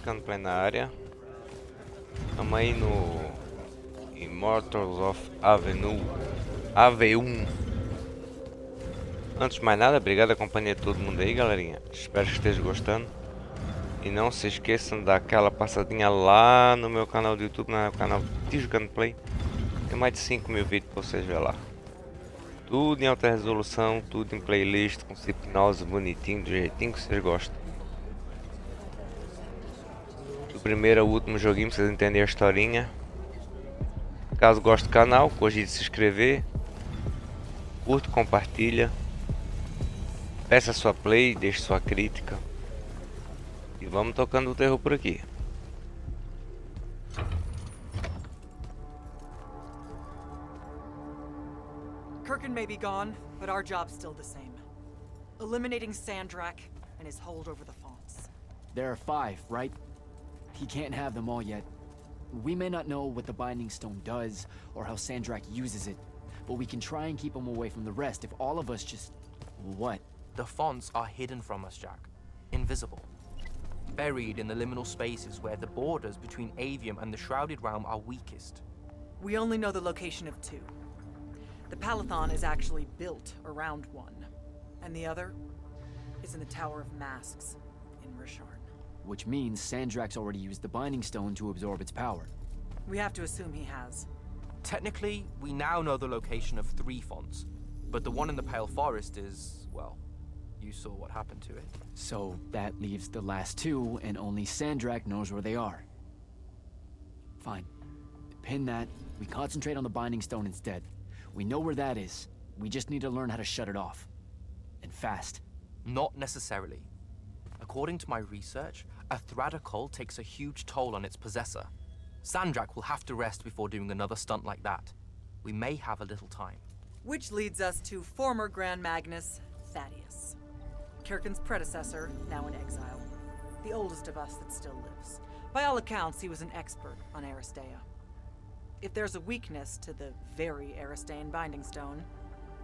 Ticando Play na área. Estamos aí no Immortals of Aveum. Antes de mais nada, obrigado a companhia de todo mundo aí, galerinha. Espero que estejam gostando. E não se esqueçam de dar aquela passadinha lá no meu canal do YouTube, no canal Ticando Play. Tem mais de 5.000 vídeos para vocês verem lá. Tudo em alta resolução, tudo em playlist, com hipnose bonitinho, do jeitinho que vocês gostam. Do primeiro ao último joguinho, pra vocês entenderem a historinha. Caso goste do canal, cogite se inscrever. Curte, compartilha. Peça sua play, deixe sua crítica. E vamos tocando o terror por aqui. Kirkin may be gone, but our job's still the same. Eliminating Sandrak and his hold over the fonts. There are 5, right? He can't have them all yet. We may not know what the Binding Stone does, or how Sandrak uses it, but we can try and keep him away from the rest if all of us just... What? The fonts are hidden from us, Jack. Invisible. Buried in the liminal spaces where the borders between Aveum and the Shrouded Realm are weakest. We only know the location of 2. The Palathon is actually built around one, and the other is in the Tower of Masks in Risharn. Which means Sandrak's already used the Binding Stone to absorb its power. We have to assume he has. Technically, we now know the location of 3 fonts, but the one in the Pale Forest is, well, you saw what happened to it. So that leaves the last 2, and only Sandrak knows where they are. Fine. Pin that. We concentrate on the Binding Stone instead. We know where that is. We just need to learn how to shut it off. And fast. Not necessarily. According to my research, a Thradakol takes a huge toll on its possessor. Sandrak will have to rest before doing another stunt like that. We may have a little time. Which leads us to former Grand Magnus, Thaddeus. Kirkin's predecessor, now in exile. The oldest of us that still lives. By all accounts, he was an expert on Aristea. If there's a weakness to the very Aristean Binding Stone,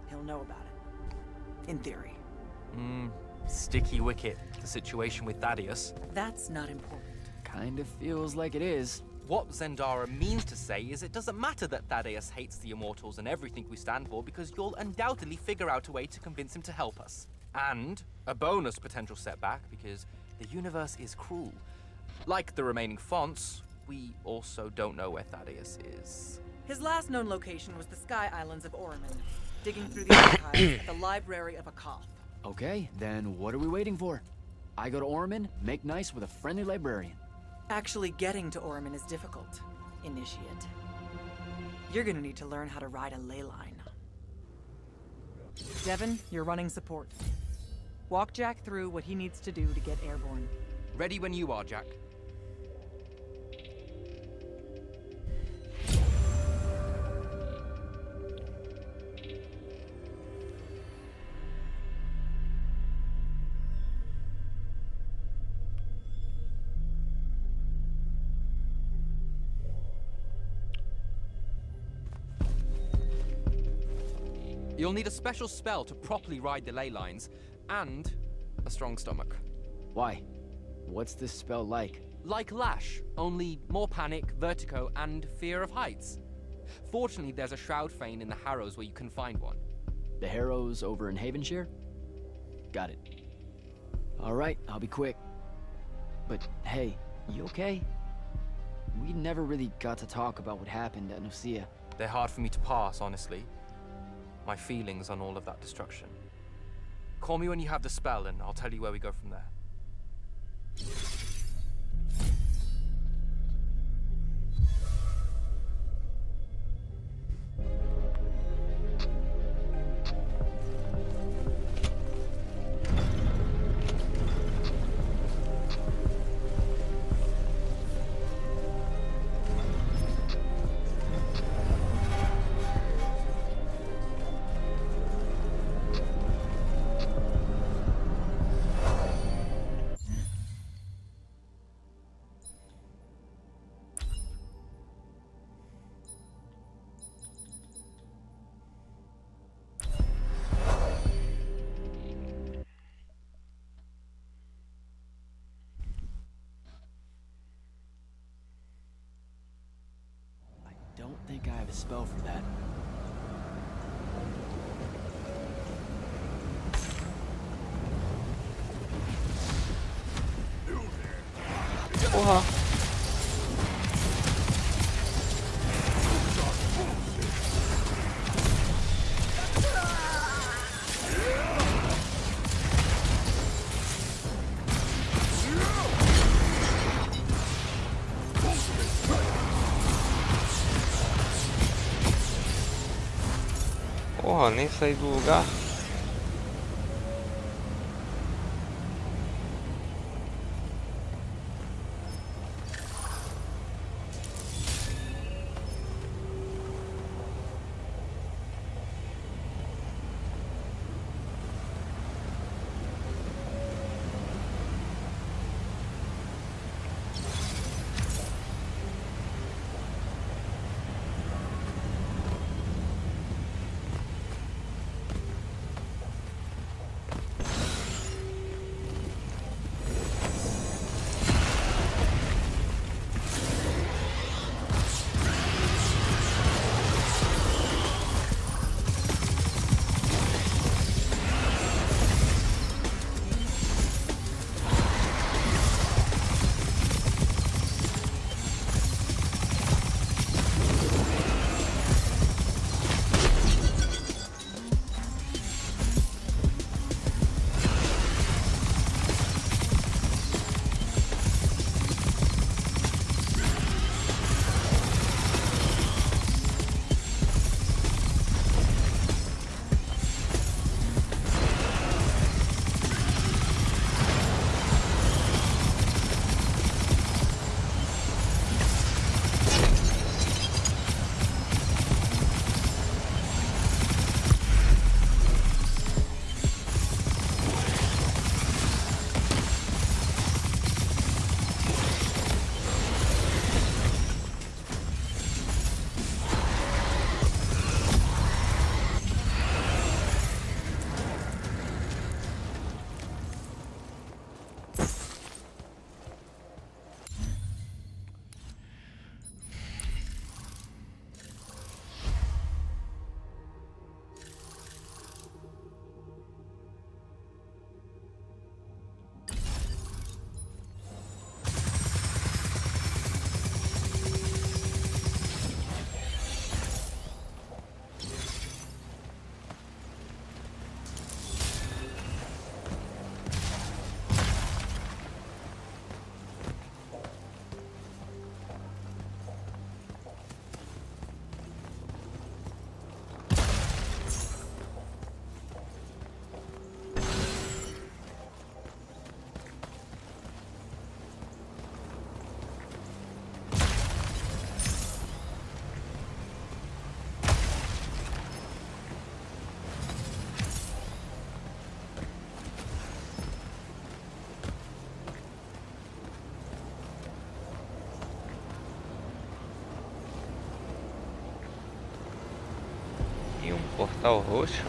he'll know about it. In theory. Sticky wicket, the situation with Thaddeus. That's not important. Kind of feels like it is. What Zendara means to say is it doesn't matter that Thaddeus hates the Immortals and everything we stand for, because you'll undoubtedly figure out a way to convince him to help us. And a bonus potential setback, because the universe is cruel. Like the remaining fonts, we also don't know where Thaddeus is. His last known location was the Sky Islands of Orman, digging through the archives at the Library of Akoth. Okay, then what are we waiting for? I go to Orman, make nice with a friendly librarian. Actually getting to Orman is difficult, Initiate. You're gonna need to learn how to ride a ley line. Devin, you're running support. Walk Jack through what he needs to do to get airborne. Ready when you are, Jack. You'll need a special spell to properly ride the ley lines, and a strong stomach. Why? What's this spell like? Like Lash, only more panic, vertigo, and fear of heights. Fortunately, there's a Shroud Fane in the Harrows where you can find one. The Harrows over in Havenshire? Got it. Alright, I'll be quick. But hey, you okay? We never really got to talk about what happened at Nicaea. They're hard for me to pass, honestly. My feelings on all of that destruction. Call me when you have the spell and I'll tell you where we go from there. a spell for that. Porra. Porra, nem saí do lugar. E um portal roxo.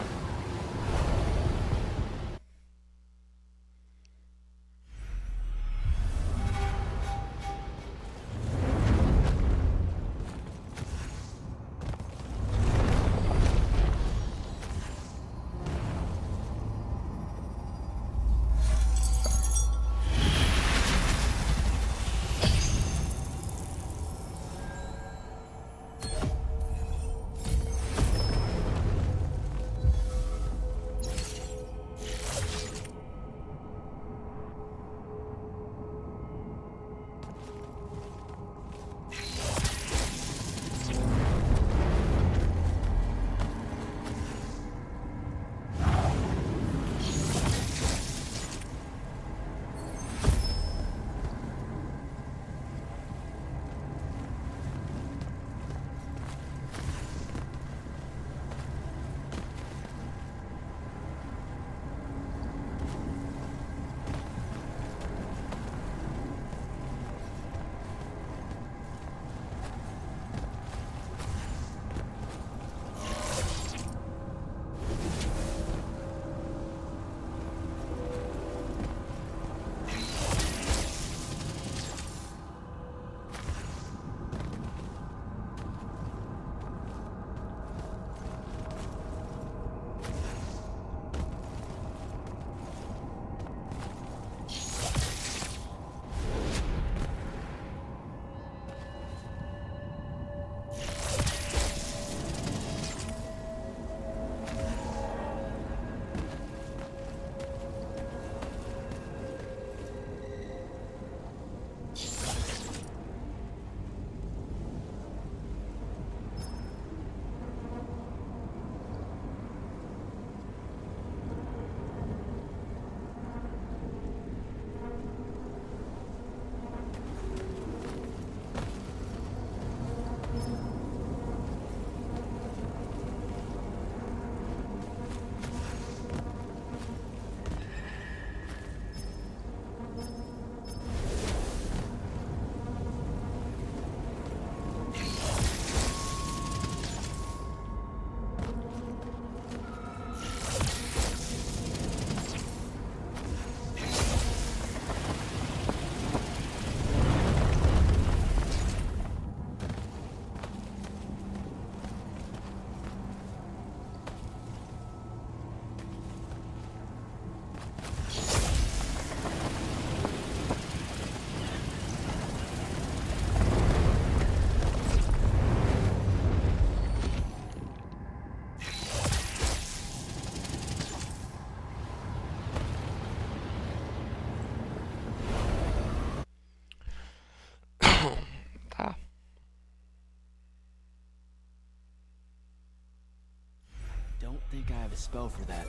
think I have a spell for that.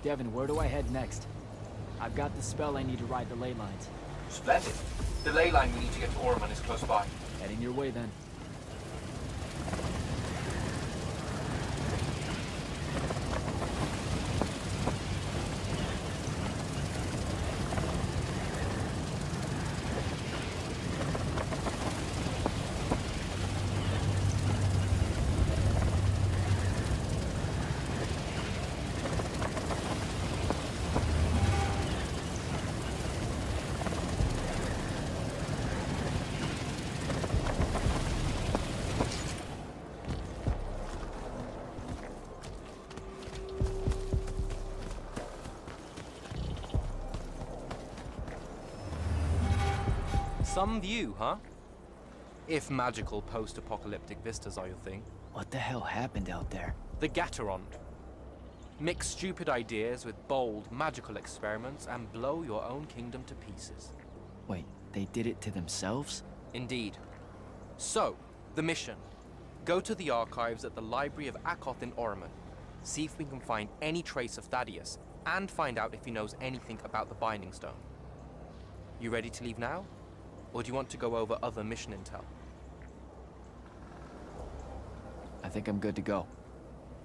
Devin, where do I head next? I've got the spell I need to ride the ley lines. Splendid. The ley line we need to get to Orman is close by. Heading your way then. Some view, huh? If magical post-apocalyptic vistas are your thing. What the hell happened out there? The Gatorond. Mix stupid ideas with bold, magical experiments and blow your own kingdom to pieces. Wait, they did it to themselves? Indeed. So, the mission. Go to the archives at the Library of Akoth in Orman. See if we can find any trace of Thaddeus, and find out if he knows anything about the Binding Stone. You ready to leave now? Or do you want to go over other mission intel? I think I'm good to go.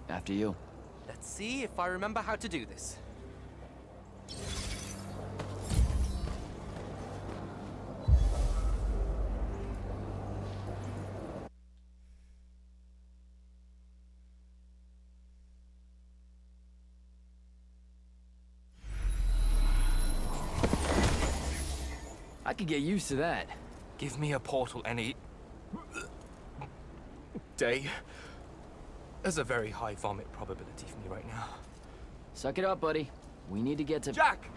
After you. Let's see if I remember how to do this. I could get used to that. Give me a portal any day. There's a very high vomit probability for me right now. Suck it up, buddy. We need to get to... Jack!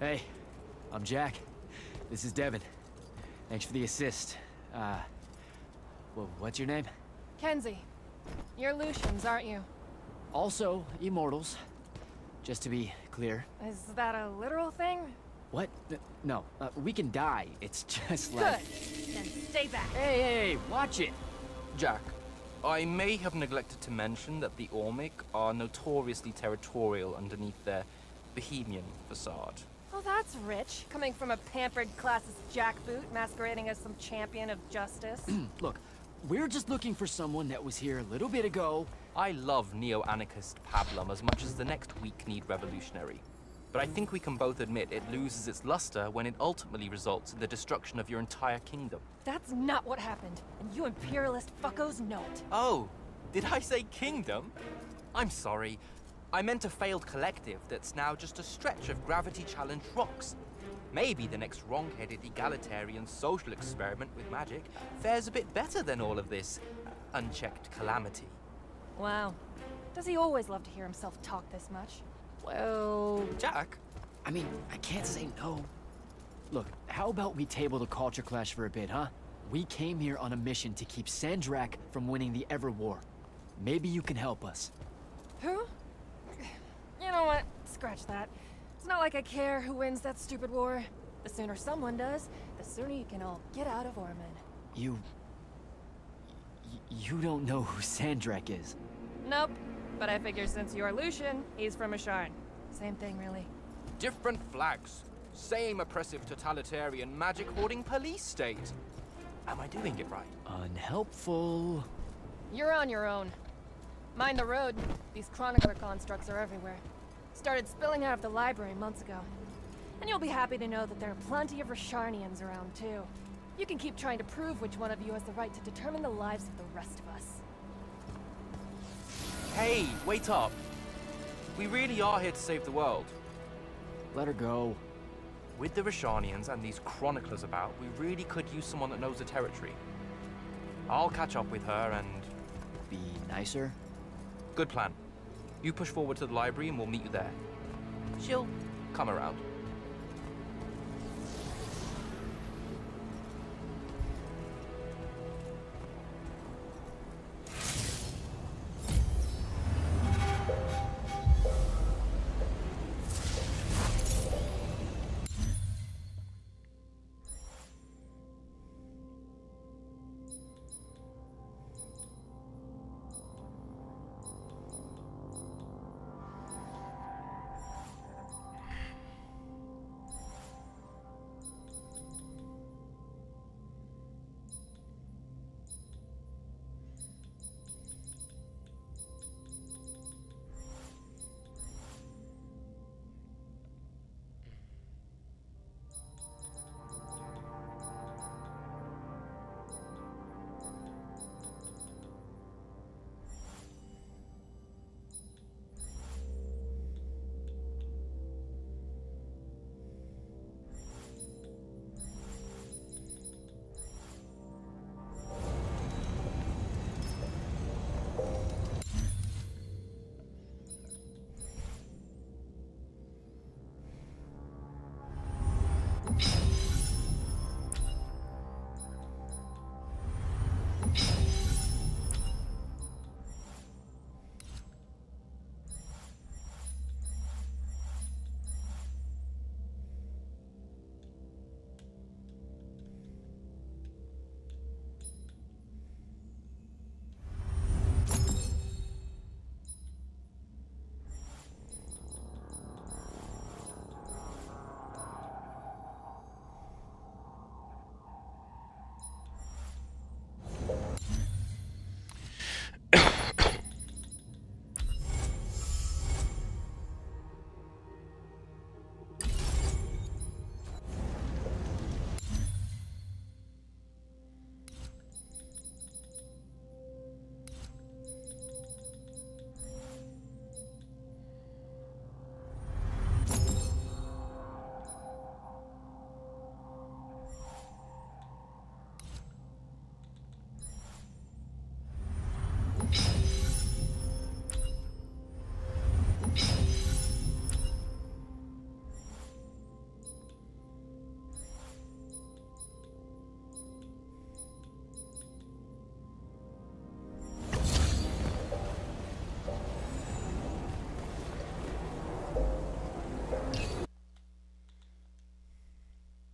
Hey, I'm Jack. This is Devin. Thanks for the assist. Well, what's your name? Kenzie. You're Lucians, aren't you? Also, Immortals. Just to be clear. Is that a literal thing? What? No, we can die. It's just like... Good. Then stay back. Hey, watch it! Jack, I may have neglected to mention that the Ormic are notoriously territorial underneath their Bohemian facade. Oh, that's rich. Coming from a pampered classist jackboot masquerading as some champion of justice. Look, we're just looking for someone that was here a little bit ago. I love neo-anarchist pablum as much as the next weak-kneed revolutionary. But I think we can both admit it loses its luster when it ultimately results in the destruction of your entire kingdom. That's not what happened, and you imperialist fuckos know it. Oh, did I say kingdom? I'm sorry. I meant a failed collective that's now just a stretch of gravity-challenged rocks. Maybe the next wrong-headed egalitarian social experiment with magic fares a bit better than all of this unchecked calamity. Wow. Does he always love to hear himself talk this much? Well... Jack? I mean, I can't say no. Look, how about we table the culture clash for a bit, huh? We came here on a mission to keep Sandrak from winning the Ever War. Maybe you can help us. Who? You know what? Scratch that. It's not like I care who wins that stupid war. The sooner someone does, the sooner you can all get out of Orman. You don't know who Sandrak is. Nope. But I figure since you're Lucian, he's from Asharn. Same thing, really. Different flags. Same oppressive totalitarian magic-hoarding police state. Am I doing it right? Unhelpful. You're on your own. Mind the road. These chronicler constructs are everywhere. Started spilling out of the library months ago. And you'll be happy to know that there are plenty of Rasharnians around, too. You can keep trying to prove which one of you has the right to determine the lives of the rest of us. Hey, wait up. We really are here to save the world. Let her go. With the Rasharnians and these chroniclers about, we really could use someone that knows the territory. I'll catch up with her and be nicer. Good plan. You push forward to the library and we'll meet you there. She'll come around.